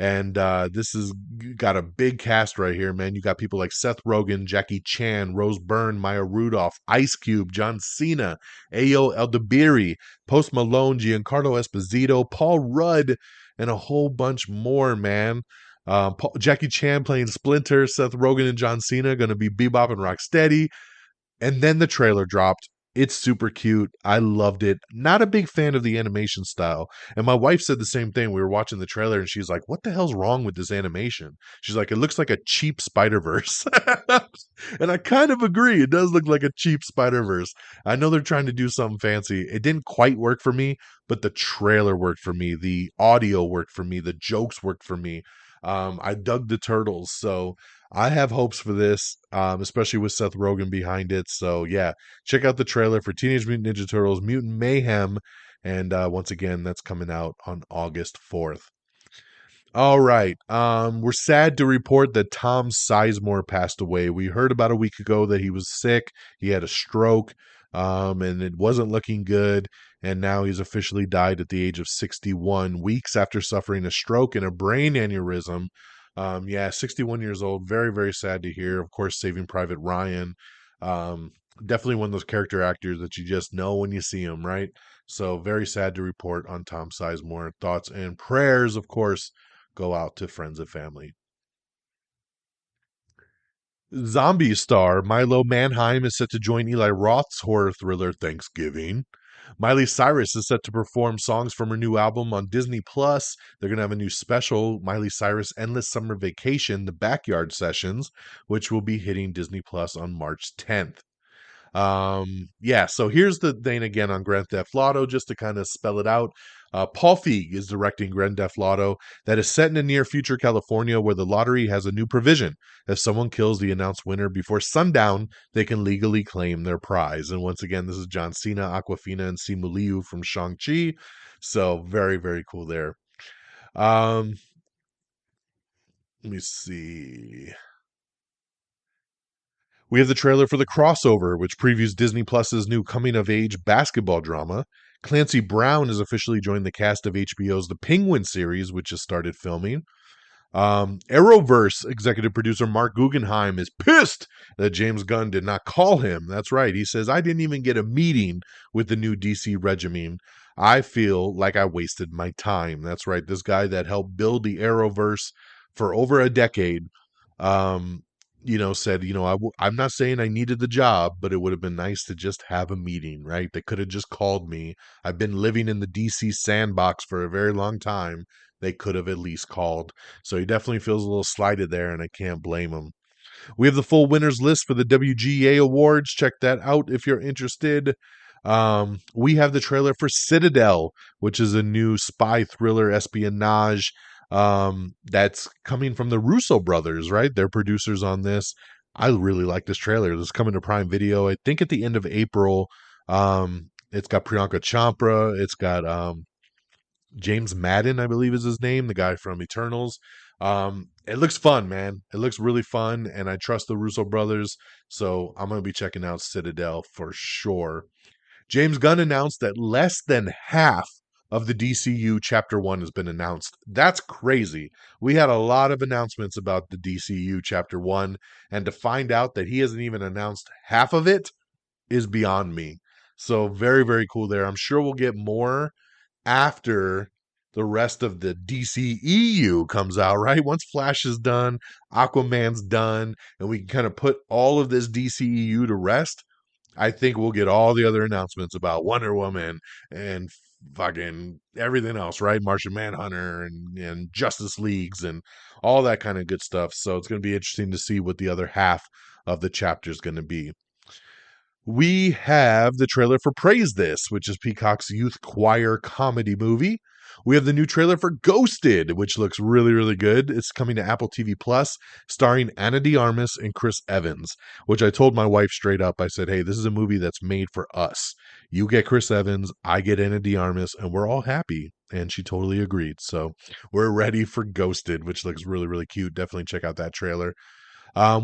And this has got a big cast right here, man. You got people like Seth Rogen, Jackie Chan, Rose Byrne, Maya Rudolph, Ice Cube, John Cena, Ayo Eldebiri, Post Malone, Giancarlo Esposito, Paul Rudd, and a whole bunch more, man. Jackie Chan playing Splinter, Seth Rogen and John Cena going to be Bebop and Rocksteady. And then the trailer dropped. It's super cute. I loved it. Not a big fan of the animation style. And my wife said the same thing. We were watching the trailer and she's like, what the hell's wrong with this animation? She's like, it looks like a cheap Spider-Verse. And I kind of agree. It does look like a cheap Spider-Verse. I know they're trying to do something fancy. It didn't quite work for me, but the trailer worked for me. The audio worked for me. The jokes worked for me. I dug the Turtles, so I have hopes for this, especially with Seth Rogen behind it. So yeah, check out the trailer for Teenage Mutant Ninja Turtles Mutant Mayhem, and once again, that's coming out on August 4th. All right. We're sad to report that Tom Sizemore passed away. We heard about a week ago that he was sick. He had a stroke, and it wasn't looking good. And now he's officially died at the age of 61, weeks after suffering a stroke and a brain aneurysm. Yeah, 61 years old. Very, very sad to hear. Of course, Saving Private Ryan. Um, Definitely one of those character actors that you just know when you see him, right? So very sad to report on Tom Sizemore. Thoughts and prayers, of course, go out to friends and family. Zombie star Milo Manheim is set to join Eli Roth's horror thriller Thanksgiving. Miley Cyrus is set to perform songs from her new album on Disney Plus. They're going to have a new special, Miley Cyrus Endless Summer Vacation, The Backyard Sessions, which will be hitting Disney Plus on March 10th. Yeah, so here's the thing again on Grand Theft Auto, just to kind of spell it out. Paul Feig is directing Grand Theft Auto that is set in the near future California, where the lottery has a new provision. If someone kills the announced winner before sundown, they can legally claim their prize. And once again, this is John Cena, Aquafina, and Simu Liu from Shang-Chi. So very, very cool there. Let me see. We have the trailer for The Crossover, which previews Disney Plus's new coming-of-age basketball drama. Clancy Brown has officially joined the cast of HBO's The Penguin series, which has started filming. Arrowverse executive producer Mark Guggenheim is pissed that James Gunn did not call him. That's right. He says, I didn't even get a meeting with the new DC regime. I feel like I wasted my time. That's right. This guy that helped build the Arrowverse for over a decade, said, I'm not saying I needed the job, but it would have been nice to just have a meeting, right? They could have just called me. I've been living in the DC sandbox for a very long time. They could have at least called. So he definitely feels a little slighted there, and I can't blame him. We have the full winners list for the WGA Awards. Check that out if you're interested. We have the trailer for Citadel, which is a new spy thriller espionage that's coming from the Russo brothers, right? They're producers on this. I really like this trailer. This is coming to Prime Video, I think at the end of April. It's got Priyanka Chopra. It's got James Madden, I believe is his name, the guy from Eternals. It looks fun, man. It looks really fun, and I trust the Russo brothers, so I'm going to be checking out Citadel for sure. James Gunn announced that less than half of the DCU Chapter 1 has been announced. That's crazy. We had a lot of announcements about the DCU Chapter 1, and to find out that he hasn't even announced half of it is beyond me. So very, very cool there. I'm sure we'll get more after the rest of the DCEU comes out, right? Once Flash is done, Aquaman's done, and we can kind of put all of this DCEU to rest, I think we'll get all the other announcements about Wonder Woman and fucking everything else, right? Martian Manhunter and Justice Leagues and all that kind of good stuff. So it's going to be interesting to see what the other half of the chapter is going to be. We have the trailer for Praise This, which is Peacock's youth choir comedy movie. We have the new trailer for Ghosted, which looks really, really good. It's coming to Apple TV Plus, starring Ana de Armas and Chris Evans, which I told my wife straight up. I said, hey, this is a movie that's made for us. You get Chris Evans, I get Ana de Armas, and we're all happy. And she totally agreed. So we're ready for Ghosted, which looks really, really cute. Definitely check out that trailer.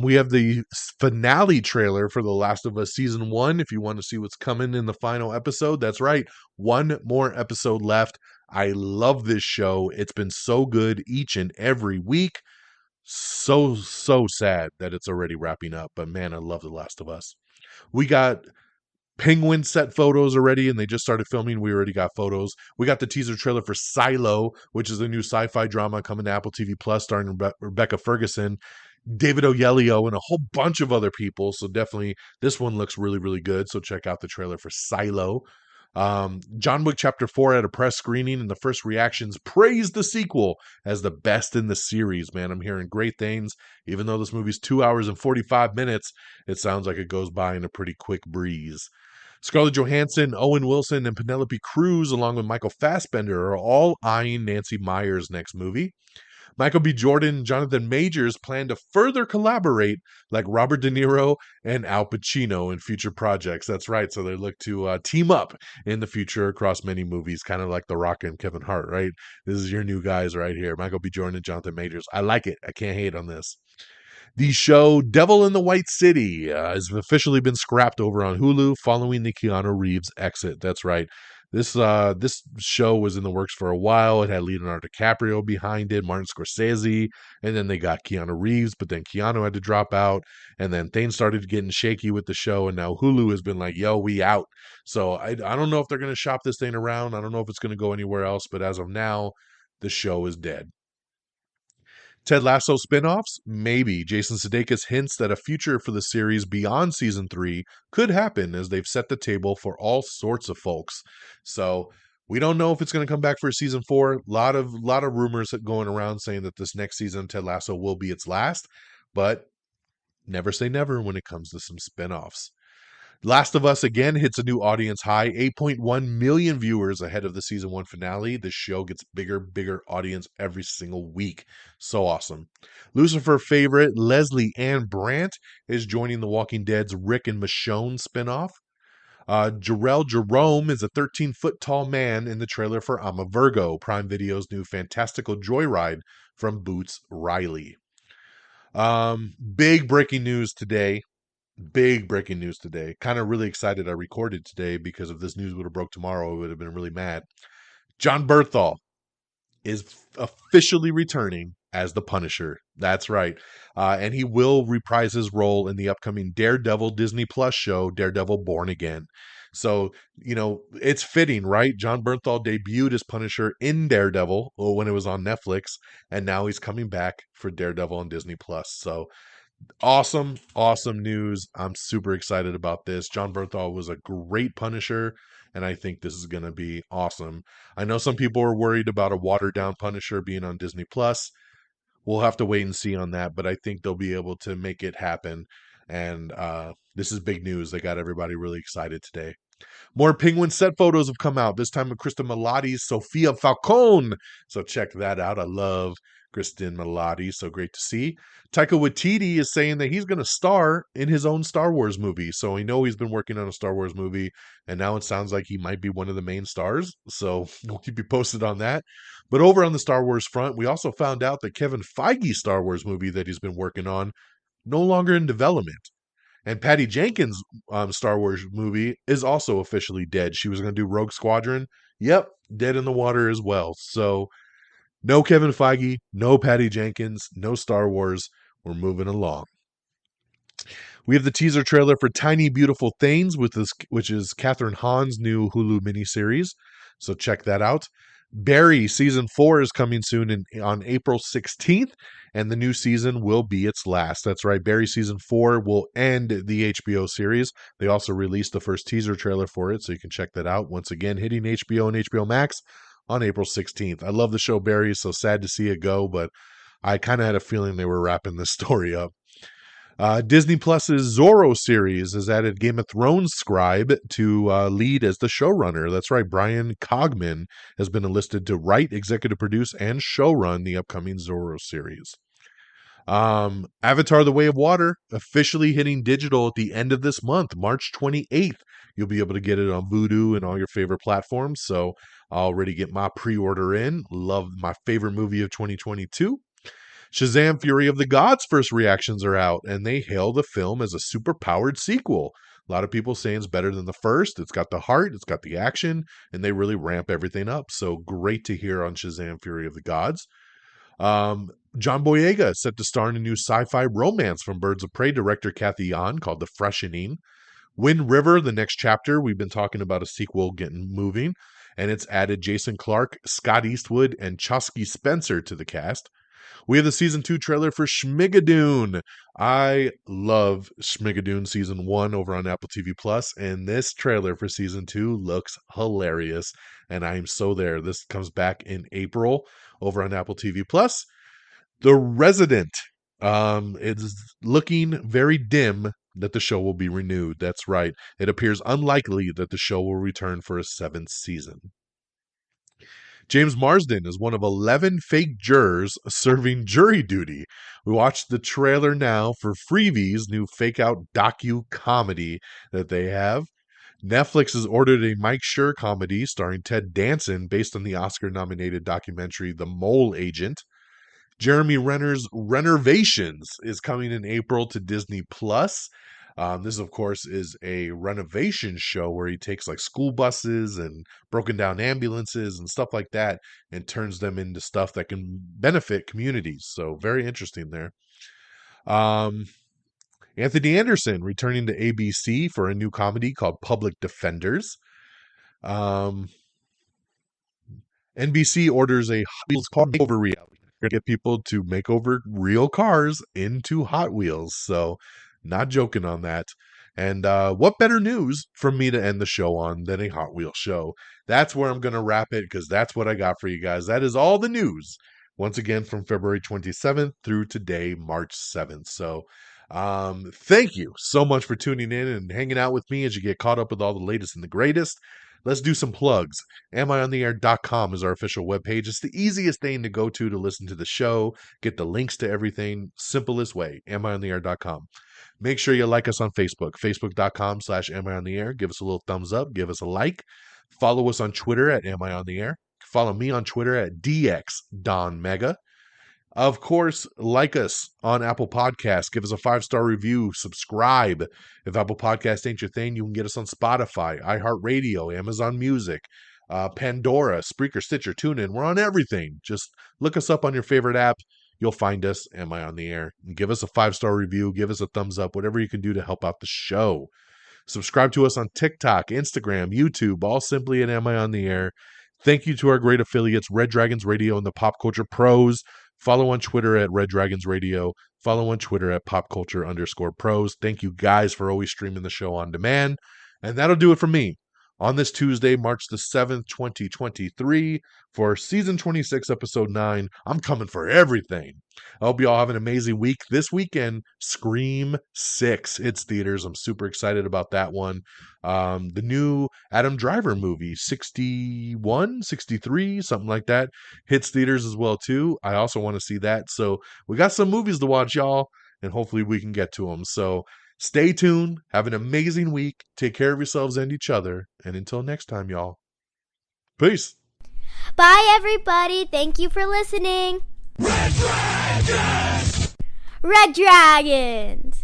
We have the finale trailer for The Last of Us Season 1. If you want to see what's coming in the final episode, that's right. One more episode left. I love this show. It's been so good each and every week. So sad that it's already wrapping up. But man, I love The Last of Us. We got Penguin set photos already, and they just started filming. We already got photos. We got the teaser trailer for Silo, which is a new sci-fi drama coming to Apple TV Plus, starring Rebecca Ferguson, David Oyelowo, and a whole bunch of other people. So definitely this one looks really, really good. So check out the trailer for Silo. John Wick Chapter 4 at a press screening, and the first reactions praised the sequel as the best in the series. Man, I'm hearing great things. Even though this movie's 2 hours and 45 minutes, it sounds like it goes by in a pretty quick breeze. Scarlett Johansson, Owen Wilson, and Penelope Cruz, along with Michael Fassbender, are all eyeing Nancy Meyers' next movie. Michael B. Jordan and Jonathan Majors plan to further collaborate like Robert De Niro and Al Pacino in future projects. That's right. So they look to team up in the future across many movies, kind of like The Rock and Kevin Hart, right? This is your new guys right here, Michael B. Jordan and Jonathan Majors. I like it. I can't hate on this. The show Devil in the White City has officially been scrapped over on Hulu following the Keanu Reeves exit. That's right. This show was in the works for a while. It had Leonardo DiCaprio behind it, Martin Scorsese, and then they got Keanu Reeves, but then Keanu had to drop out, and then things started getting shaky with the show, and now Hulu has been like, yo, we out. So I don't know if they're going to shop this thing around. I don't know if it's going to go anywhere else, but as of now, the show is dead. Ted Lasso spinoffs? Maybe. Jason Sudeikis hints that a future for the series beyond season 3 could happen as they've set the table for all sorts of folks. So we don't know if it's going to come back for season 4. Lot of rumors going around saying that this next season Ted Lasso will be its last, but never say never when it comes to some spinoffs. Last of Us again hits a new audience high, 8.1 million viewers ahead of the season 1 finale. This show gets bigger audience every single week. So awesome. Lucifer favorite Leslie Ann Brandt is joining The Walking Dead's Rick and Michonne spinoff. Jarrell Jerome is a 13-foot tall man in the trailer for I'm a Virgo, Prime Video's new fantastical joyride from Boots Riley. Big breaking news today. Kind of really excited I recorded today because if this news would have broke tomorrow, I would have been really mad. Jon Bernthal is officially returning as the Punisher. That's right. And he will reprise his role in the upcoming Daredevil Disney Plus show, Daredevil Born Again. So, it's fitting, right? Jon Bernthal debuted as Punisher in Daredevil when it was on Netflix, and now he's coming back for Daredevil on Disney Plus. So, awesome news. I'm super excited about this. Jon Bernthal was a great Punisher, and I think this is going to be awesome. I know some people are worried about a watered down Punisher being on Disney Plus. We'll have to wait and see on that, but I think they'll be able to make it happen. And this is big news. They got everybody really excited today. More Penguin set photos have come out, this time with Kristen Milioti's Sophia Falcone. So check that out. I love Kristen Milioti, so great to see. Taika Waititi is saying that he's going to star in his own Star Wars movie. So we know he's been working on a Star Wars movie, and now it sounds like he might be one of the main stars. So we'll keep you posted on that. But over on the Star Wars front, we also found out that Kevin Feige's Star Wars movie that he's been working on no longer in development. And Patty Jenkins' Star Wars movie is also officially dead. She was going to do Rogue Squadron. Yep, dead in the water as well. So no Kevin Feige, no Patty Jenkins, no Star Wars. We're moving along. We have the teaser trailer for Tiny Beautiful Things, which is Catherine Hahn's new Hulu miniseries. So check that out. Barry Season 4 is coming soon on April 16th, and the new season will be its last. That's right, Barry Season 4 will end the HBO series. They also released the first teaser trailer for it, so you can check that out. Once again, hitting HBO and HBO Max on April 16th. I love the show Barry, so sad to see it go, but I kind of had a feeling they were wrapping this story up. Disney Plus's Zorro series has added Game of Thrones scribe to lead as the showrunner. That's right, Brian Cogman has been enlisted to write, executive produce, and showrun the upcoming Zorro series. Avatar: The Way of Water officially hitting digital at the end of this month, March 28th. You'll be able to get it on Vudu and all your favorite platforms. So I'll already get my pre-order in. Love my favorite movie of 2022. Shazam! Fury of the Gods first reactions are out, and they hail the film as a super-powered sequel. A lot of people saying it's better than the first. It's got the heart, it's got the action, and they really ramp everything up. So great to hear on Shazam! Fury of the Gods. John Boyega is set to star in a new sci-fi romance from Birds of Prey director Kathy Yan called The Freshening. Wind River, the next chapter. We've been talking about a sequel getting moving, and it's added Jason Clarke, Scott Eastwood, and Chosky Spencer to the cast. We have the season 2 trailer for Schmigadoon. I love Schmigadoon season 1 over on Apple TV Plus, and this trailer for season 2 looks hilarious, and I am so there. This comes back in April over on Apple TV Plus. The Resident. It's looking very dim that the show will be renewed. That's right. It appears unlikely that the show will return for a 7th season. James Marsden is one of 11 fake jurors serving jury duty. We watched the trailer now for Freebie's new fake-out docu-comedy that they have. Netflix has ordered a Mike Schur comedy starring Ted Danson based on the Oscar-nominated documentary The Mole Agent. Jeremy Renner's Renovations is coming in April to Disney+. This, of course, is a renovation show where he takes like school buses and broken down ambulances and stuff like that and turns them into stuff that can benefit communities. So very interesting there. Anthony Anderson returning to ABC for a new comedy called Public Defenders. NBC orders a Hot Wheels car makeover reality. We're going to get people to make over real cars into Hot Wheels. So not joking on that. And what better news for me to end the show on than a Hot Wheels show? That's where I'm going to wrap it because that's what I got for you guys. That is all the news. Once again, from February 27th through today, March 7th. So thank you so much for tuning in and hanging out with me as you get caught up with all the latest and the greatest. Let's do some plugs. AmIOnTheAir.com is our official webpage. It's the easiest thing to go to listen to the show, get the links to everything. Simplest way, AmIOnTheAir.com. Make sure you like us on Facebook, Facebook.com/AmIOnTheAir. Give us a little thumbs up. Give us a like. Follow us on Twitter at AmIOnTheAir. Follow me on Twitter at DXDonMega. Of course, like us on Apple Podcasts. Give us a 5-star review. Subscribe. If Apple Podcasts ain't your thing, you can get us on Spotify, iHeartRadio, Amazon Music, Pandora, Spreaker, Stitcher, TuneIn. We're on everything. Just look us up on your favorite app. You'll find us. Am I on the Air? And give us a 5-star review. Give us a thumbs up. Whatever you can do to help out the show. Subscribe to us on TikTok, Instagram, YouTube, all simply at Am I on the Air. Thank you to our great affiliates, Red Dragons Radio and the Pop Culture Pros. Follow on Twitter at Red Dragons Radio. Follow on Twitter at popculture_pros. Thank you guys for always streaming the show on demand. And that'll do it for me on this Tuesday, March the 7th, 2023 for season 26, episode 9. I'm coming for everything. I hope you all have an amazing week. This weekend, Scream 6 hits theaters. I'm super excited about that one. The new Adam Driver movie, 61, 63, something like that, hits theaters as well too. I also want to see that. So we got some movies to watch, y'all, and hopefully we can get to them. So stay tuned. Have an amazing week. Take care of yourselves and each other. And until next time, y'all. Peace. Bye, everybody. Thank you for listening. Red Dragons! Red Dragons!